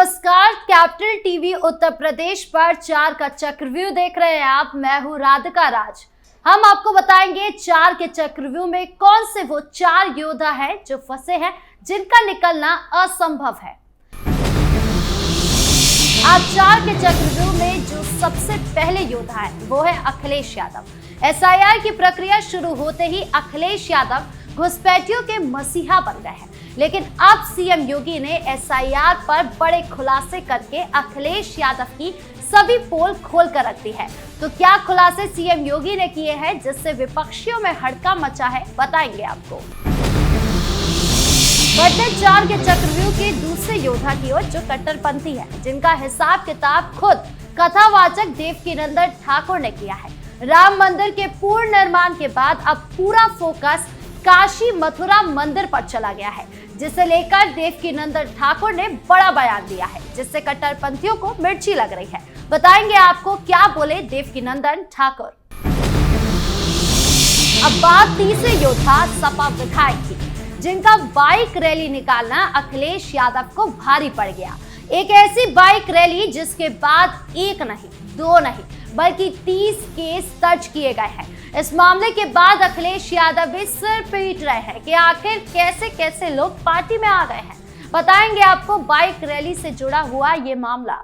नमस्कार, capital TV Uttar Pradesh पर 4 का चक्रव्यूह देख रहे हैं आप। मैं हूं राधिका राज। हम आपको बताएंगे 4 के चक्रव्यूह में कौन से वो 4 योद्धा हैं जो फंसे हैं, जिनका निकलना असंभव है। आज 4 के चक्रव्यूह में जो सबसे पहले योद्धा है वो है अखिलेश यादव। एसआईआर की प्रक्रिया शुरू होते ही अखिलेश यादव घुसपैठियों के मसीहा बन गए हैं, लेकिन अब सीएम योगी ने एसआईआर पर बड़े खुलासे करके अखिलेश यादव की सभी पोल खोल कर रख दी है। तो क्या खुलासे सीएम योगी ने किए हैं जिससे विपक्षियों में हड़कंप मचा है, बताएंगे आपको। बढ़ते 4 के चक्रव्यूह के दूसरे योद्धा की ओर जो कट्टरपंथी है, जिनका हिसाब किताब खुद कथावाचक देवकीनंदन ठाकुर ने किया है। राम मंदिर के पूर्ण निर्माण के बाद अब पूरा फोकस काशी मथुरा मंदिर पर चला गया है, जिसे लेकर देवकीनंदन ठाकुर ने बड़ा बयान दिया है, जिससे कट्टरपंथियों को मिर्ची लग रही है। बताएंगे आपको क्या बोले देवकीनंदन ठाकुर। अब बात तीसरे योद्धा सपा विधायक की, जिनका बाइक रैली निकालना अखिलेश यादव को भारी पड़ गया। एक ऐसी बाइक रैली जिसके बाद एक नहीं, 2 नहीं, बल्कि 30 केस दर्ज किए गए हैं। इस मामले के बाद अखिलेश यादव भी सिर पीट रहे हैं कि आखिर कैसे कैसे लोग पार्टी में आ गए हैं। बताएंगे आपको बाइक रैली से जुड़ा हुआ ये मामला।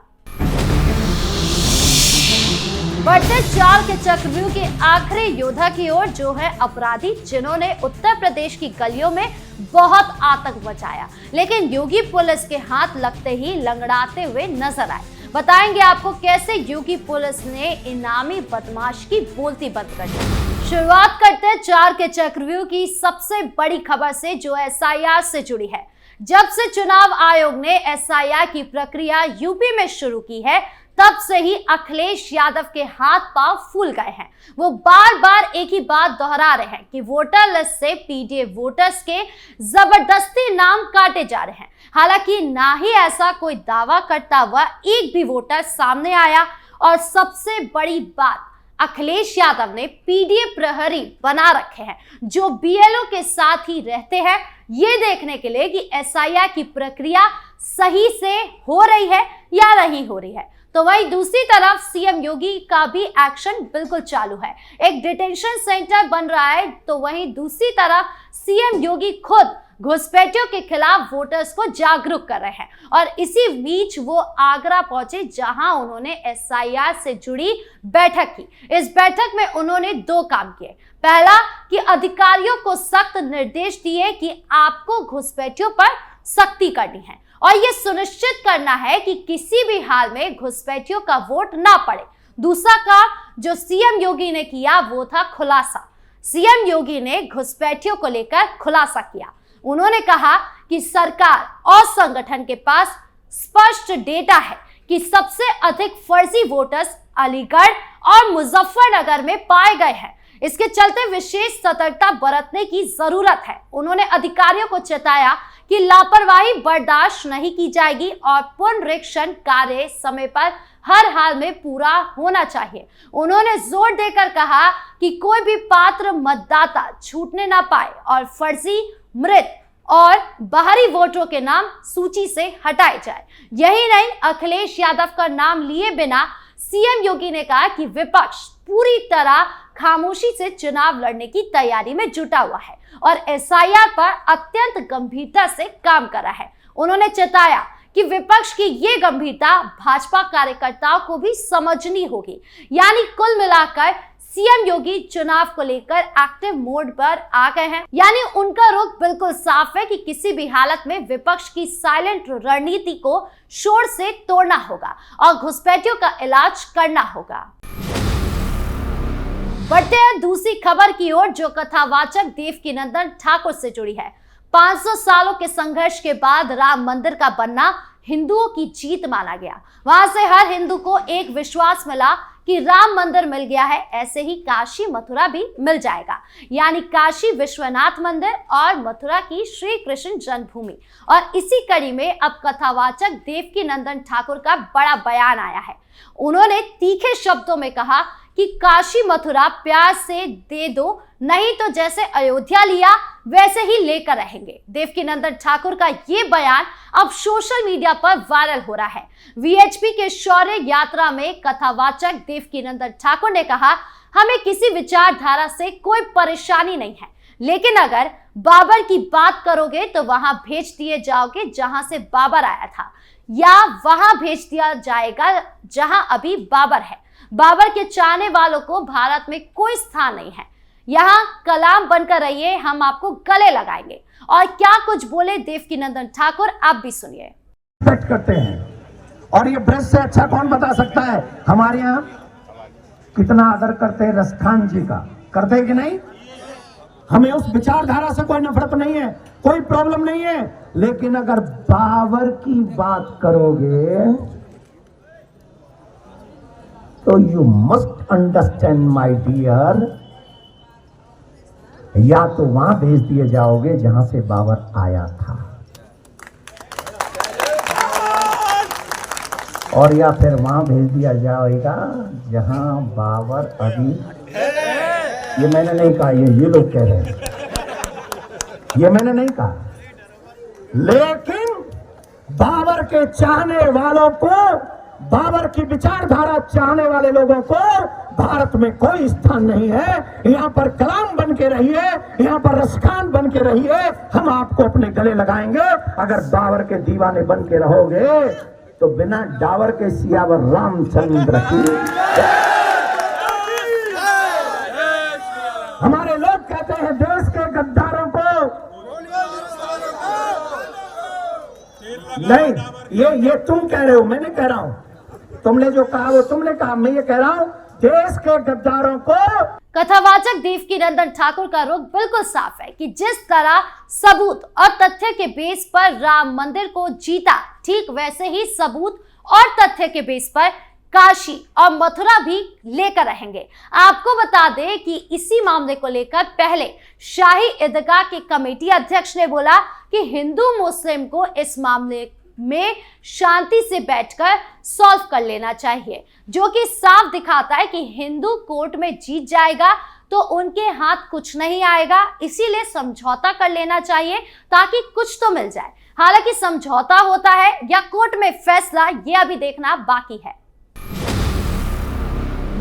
बढ़ते 4 के चक्रव्यूह के आखिरी योद्धा की ओर जो है अपराधी, जिन्होंने उत्तर प्रदेश की गलियों में बहुत आतंक मचाया, लेकिन योगी पुलिस के हाथ लगते ही लंगड़ाते हुए नजर आए। बताएंगे आपको कैसे योगी पुलिस ने इनामी बदमाश की बोलती बंद कर दी। शुरुआत करते हैं 4 के चक्रव्यूह की सबसे बड़ी खबर से, जो एसआईआर से जुड़ी है। जब से चुनाव आयोग ने एसआईआर की प्रक्रिया यूपी में शुरू की है, तब से ही अखिलेश यादव के हाथ पांव फूल गए हैं। वो बार बार एक ही बात दोहरा रहे हैं कि वोटर लिस्ट से पीडीए वोटर्स के जबरदस्ती नाम काटे जा रहे हैं। हालांकि ना ही ऐसा कोई दावा करता हुआ एक भी वोटर सामने आया, और सबसे बड़ी बात, अखिलेश यादव ने पीडीए प्रहरी बना रखे हैं जो बीएलओ के साथ ही रहते हैं, ये देखने के लिए कि एसआईआर की प्रक्रिया सही से हो रही है या नहीं हो रही है। तो वहीं दूसरी तरफ सीएम योगी का भी एक्शन बिल्कुल चालू है। एक डिटेंशन सेंटर बन रहा है, तो वहीं दूसरी तरफ सीएम योगी खुद घुसपैठियों के खिलाफ वोटर्स को जागरूक कर रहे हैं। और इसी बीच वो आगरा पहुंचे, जहां उन्होंने एसआईआर से जुड़ी बैठक की। इस बैठक में उन्होंने 2 काम किए। पहला कि अधिकारियों को सख्त निर्देश दिए कि आपको घुसपैठियों पर सख्ती करनी है और यह सुनिश्चित करना है कि किसी भी हाल में घुसपैठियों का वोट ना पड़े। दूसरा काम जो सीएम योगी ने किया वो था खुलासा। सीएम योगी ने घुसपैठियों को लेकर खुलासा किया। उन्होंने कहा कि सरकार और संगठन के पास स्पष्ट डेटा है कि सबसे अधिक फर्जी वोटर्स अलीगढ़ और मुजफ्फरनगर में पाए गए हैं। इसके चलते विशेष सतर्कता बरतने की जरूरत है। उन्होंने अधिकारियों को चेताया कि लापरवाही बर्दाश्त नहीं की जाएगी और पुनरीक्षण कार्य समय पर हर हाल में पूरा होना चाहिए। उन्होंने जोर देकर कहा कि कोई भी पात्र मतदाता छूटने ना पाए और फर्जी, मृत और बाहरी वोटरों के नाम सूची से हटाए जाए। यही नहीं, अखिलेश यादव का नाम लिए बिना सीएम योगी ने कहा कि विपक्ष पूरी तरह खामोशी से चुनाव लड़ने की तैयारी में जुटा हुआ है और एसआईआर पर अत्यंत गंभीरता से काम कर रहा है। उन्होंने चेताया कि विपक्ष की ये गंभीरता भाजपा कार्यकर्ताओं को भी समझनी होगी। यानी कुल मिलाकर सीएम योगी चुनाव को लेकर एक्टिव मोड पर आ गए हैं। यानी उनका रुख बिल्कुल साफ है कि किसी भी हालत में विपक्ष की साइलेंट रणनीति को शोर से तोड़ना होगा और घुसपैठियों का इलाज करना होगा। बढ़ते हैं दूसरी खबर की ओर, जो कथावाचक देवकीनंदन ठाकुर से जुड़ी है। 500 सालों के संघर्ष के बाद राम मंदिर का बनना हिंदुओं की जीत माना गया। वहां से हर हिंदू को एक विश्वास मिला कि राम मंदिर मिल गया है, ऐसे ही काशी मथुरा भी मिल जाएगा। यानी काशी विश्वनाथ मंदिर और मथुरा की श्री कृष्ण जन्मभूमि। और इसी कड़ी में अब कथावाचक देवकीनंदन ठाकुर का बड़ा बयान आया है। उन्होंने तीखे शब्दों में कहा कि काशी मथुरा प्यार से दे दो, नहीं तो जैसे अयोध्या लिया वैसे ही लेकर रहेंगे। देवकीनंदन ठाकुर का ये बयान अब सोशल मीडिया पर वायरल हो रहा है। वीएचपी के शौर्य यात्रा में कथावाचक देवकीनंदन ठाकुर ने कहा, हमें किसी विचारधारा से कोई परेशानी नहीं है, लेकिन अगर बाबर की बात करोगे तो वहां भेज दिए जाओगे जहां से बाबर आया था, या वहां भेज दिया जाएगा जहां अभी बाबर है। बाबर के चाहने वालों को भारत में कोई स्थान नहीं है। यहाँ कलाम बनकर रहिए, हम आपको गले लगाएंगे। और क्या कुछ बोले देवकीनंदन ठाकुर, आप भी सुनिए। करते हैं और ये ब्रज से अच्छा कौन बता सकता है। हमारे यहाँ कितना आदर करते हैं रसखान जी का, करते हैं कि नहीं। हमें उस विचारधारा से कोई नफरत नहीं है, कोई प्रॉब्लम नहीं है, लेकिन अगर बाबर की बात करोगे तो you must understand my dear, या तो वहां भेज दिए जाओगे जहां से बाबर आया था, और या फिर वहां भेज दिया जाएगा जहां बाबर अभी। ये मैंने नहीं कहा, ये लोग कह रहे हैं, ये मैंने नहीं कहा। लेकिन बाबर के चाहने वालों को, बाबर की विचारधारा चाहने वाले लोगों को भारत में कोई स्थान नहीं है। यहाँ पर कलाम बन के रहिए, यहाँ पर रसखान बन के रहिए, हम आपको अपने गले लगाएंगे। अगर बाबर के दीवाने बन के रहोगे तो बिना डावर के सियावर रामचंद्र की। हमारे लोग कहते हैं देश के गद्दारों को नहीं, ये तुम कह रहे हो, मैं नहीं कह रहा हूं। तुमने जो कहा वो तुमने कहा, मैं ये कह रहा हूं देश के गद्दारों को। कथावाचक देवकीनंदन ठाकुर का रुख बिल्कुल साफ है कि जिस तरह सबूत और तथ्य के बेस पर राम मंदिर को जीता, ठीक वैसे ही सबूत और तथ्य के बेस पर काशी और मथुरा भी लेकर रहेंगे। आपको बता दें कि इसी मामले को लेकर पहले शाही ईदगाह के कमेटी अध्यक्ष ने बोला कि हिंदू मुस्लिम को इस मामले में शांति से बैठकर सॉल्व कर लेना चाहिए, जो कि साफ दिखाता है कि हिंदू कोर्ट में जीत जाएगा तो उनके हाथ कुछ नहीं आएगा, इसीलिए समझौता कर लेना चाहिए ताकि कुछ तो मिल जाए। हालांकि समझौता होता है या कोर्ट में फैसला, ये अभी देखना बाकी है।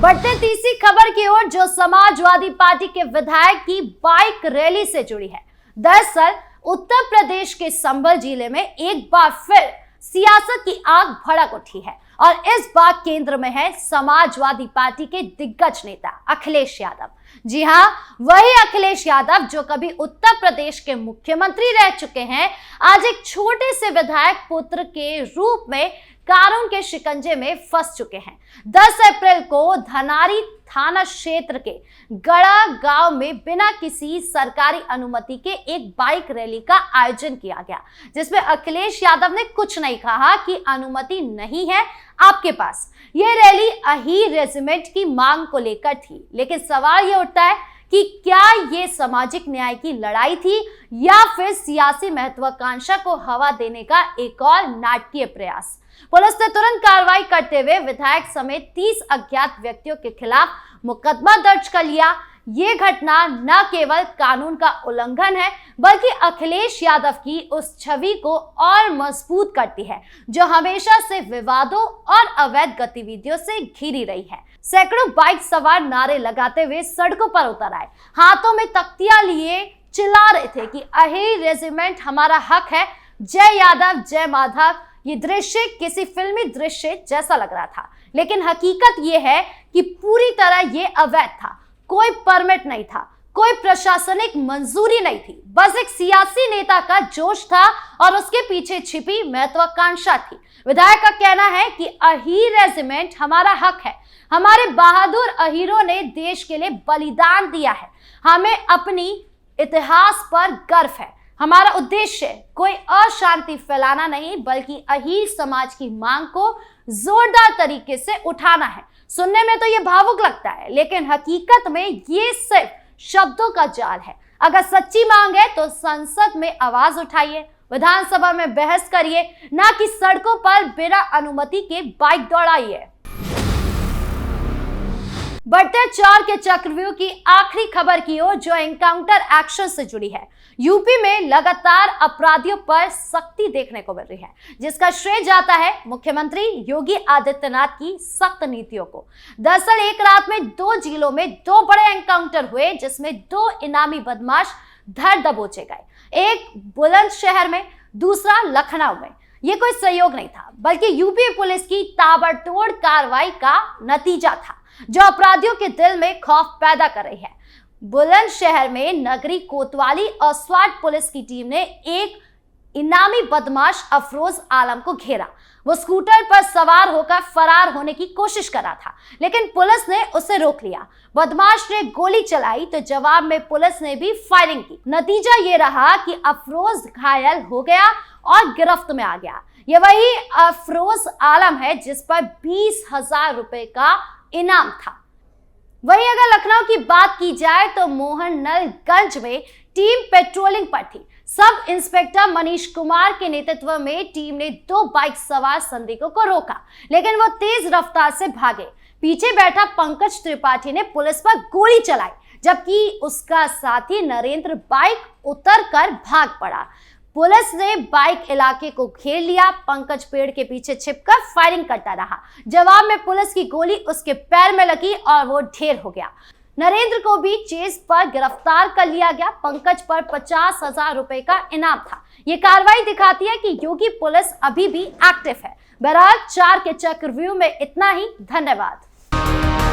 बढ़ते तीसरी खबर की ओर, जो समाजवादी पार्टी के विधायक की बाइक रैली से जुड़ी है। दरअसल उत्तर प्रदेश के संभल जिले में एक बार फिर सियासत की आग भड़क उठी है और इस बार केंद्र में है समाजवादी पार्टी के दिग्गज नेता अखिलेश यादव। जी हां, वही अखिलेश यादव जो कभी उत्तर प्रदेश के मुख्यमंत्री रह चुके हैं, आज एक छोटे से विधायक पुत्र के रूप में कानून के शिकंजे में फंस चुके हैं। 10 अप्रैल को धनारी थाना क्षेत्र के गड़ा गांव में बिना किसी सरकारी अनुमति के एक बाइक रैली का आयोजन किया गया, जिसमें अखिलेश यादव ने कुछ नहीं कहा कि अनुमति नहीं है आपके पास। यह रैली अहीर रेजिमेंट की मांग को लेकर थी, लेकिन सवाल यह उठता है कि क्या ये सामाजिक न्याय की लड़ाई थी या फिर सियासी महत्वाकांक्षा को हवा देने का एक और नाटकीय प्रयास। पुलिस ने तुरंत कार्रवाई करते हुए विधायक समेत 30 अज्ञात व्यक्तियों के खिलाफ मुकदमा दर्ज कर लिया। ये घटना न केवल कानून का उल्लंघन है, बल्कि अखिलेश यादव की उस छवि को और मजबूत करती है जो हमेशा से विवादों और अवैध गतिविधियों से घिरी रही है। सैकड़ों बाइक सवार नारे लगाते हुए सड़कों पर उतर आए, हाथों में तख्तियां लिए चिल्ला रहे थे कि अहीर रेजिमेंट हमारा हक है, जय यादव जय माधव। ये दृश्य किसी फिल्मी दृश्य जैसा लग रहा था, लेकिन हकीकत ये है कि पूरी तरह ये अवैध था। कोई परमिट नहीं था, कोई प्रशासनिक मंजूरी नहीं थी, बस एक सियासी नेता का जोश था और उसके पीछे छिपी महत्वाकांक्षा थी। विधायक का कहना है कि अहीर रेजिमेंट हमारा हक है, हमारे बहादुर अहीरों ने देश के लिए बलिदान दिया है, हमें अपनी इतिहास पर गर्व है। हमारा उद्देश्य कोई अशांति फैलाना नहीं, बल्कि अहीर समाज की मांग को जोरदार तरीके से उठाना है। सुनने में तो ये भावुक लगता है, लेकिन हकीकत में ये सिर्फ शब्दों का जाल है। अगर सच्ची मांग है तो संसद में आवाज उठाइए, विधानसभा में बहस करिए, ना कि सड़कों पर बिना अनुमति के बाइक दौड़ाइए। बढ़ते चौर के चक्रव्यूह की आखिरी खबर की ओर, जो एनकाउंटर एक्शन से जुड़ी है। यूपी में लगातार अपराधियों पर सख्ती देखने को मिल रही है, जिसका श्रेय जाता है मुख्यमंत्री योगी आदित्यनाथ की सख्त नीतियों को। दरअसल एक रात में 2 जिलों में 2 बड़े एनकाउंटर हुए, जिसमें 2 इनामी बदमाश धर दबोचे गए, एक बुलंदशहर में, दूसरा लखनऊ में। ये कोई सहयोग नहीं था, बल्कि यूपी पुलिस की ताबड़तोड़ कार्रवाई का नतीजा था, जो अपराधियों के दिल में खौफ पैदा कर रही है। बुलंदशहर में नगरी कोतवाली और स्वाट पुलिस की टीम ने एक इनामी बदमाश अफरोज आलम को घेरा। वो स्कूटर पर सवार होकर फरार होने की कोशिश कर रहा था, लेकिन पुलिस ने उसे रोक लिया। बदमाश ने गोली चलाई तो जवाब में पुलिस ने भी फायरिंग की। नतीजा ये रहा कि अफरोज घायल हो गया और गिरफ्त में आ गया। ये वही अफरोज आलम है जिस पर 20,000 रुपए का इनाम था। वहीं अगर लखनऊ की बात की जाए तो मोहनलालगंज में टीम पेट्रोलिंग पर थी। सब इंस्पेक्टर मनीष कुमार के नेतृत्व में टीम ने 2 बाइक सवार संदिग्धों को रोका, लेकिन वो तेज रफ्तार से भागे। पीछे बैठा पंकज त्रिपाठी ने पुलिस पर गोली चलाई, जबकि उसका साथी नरेंद्र बाइक उतरकर भाग पड़ा। पुलिस ने बाइक इलाके को घेर लिया। पंकज पेड़ के पीछे छिपकर फायरिंग करता रहा। जवाब में पुलिस की गोली उसके पैर में लगी और वो ढेर हो गया। नरेंद्र को भी चेस पर गिरफ्तार कर लिया गया। पंकज पर 50,000 रुपए का इनाम था। ये कार्रवाई दिखाती है कि योगी पुलिस अभी भी एक्टिव है। बहरहाल 4 के चक्रव्यूह में इतना ही। धन्यवाद।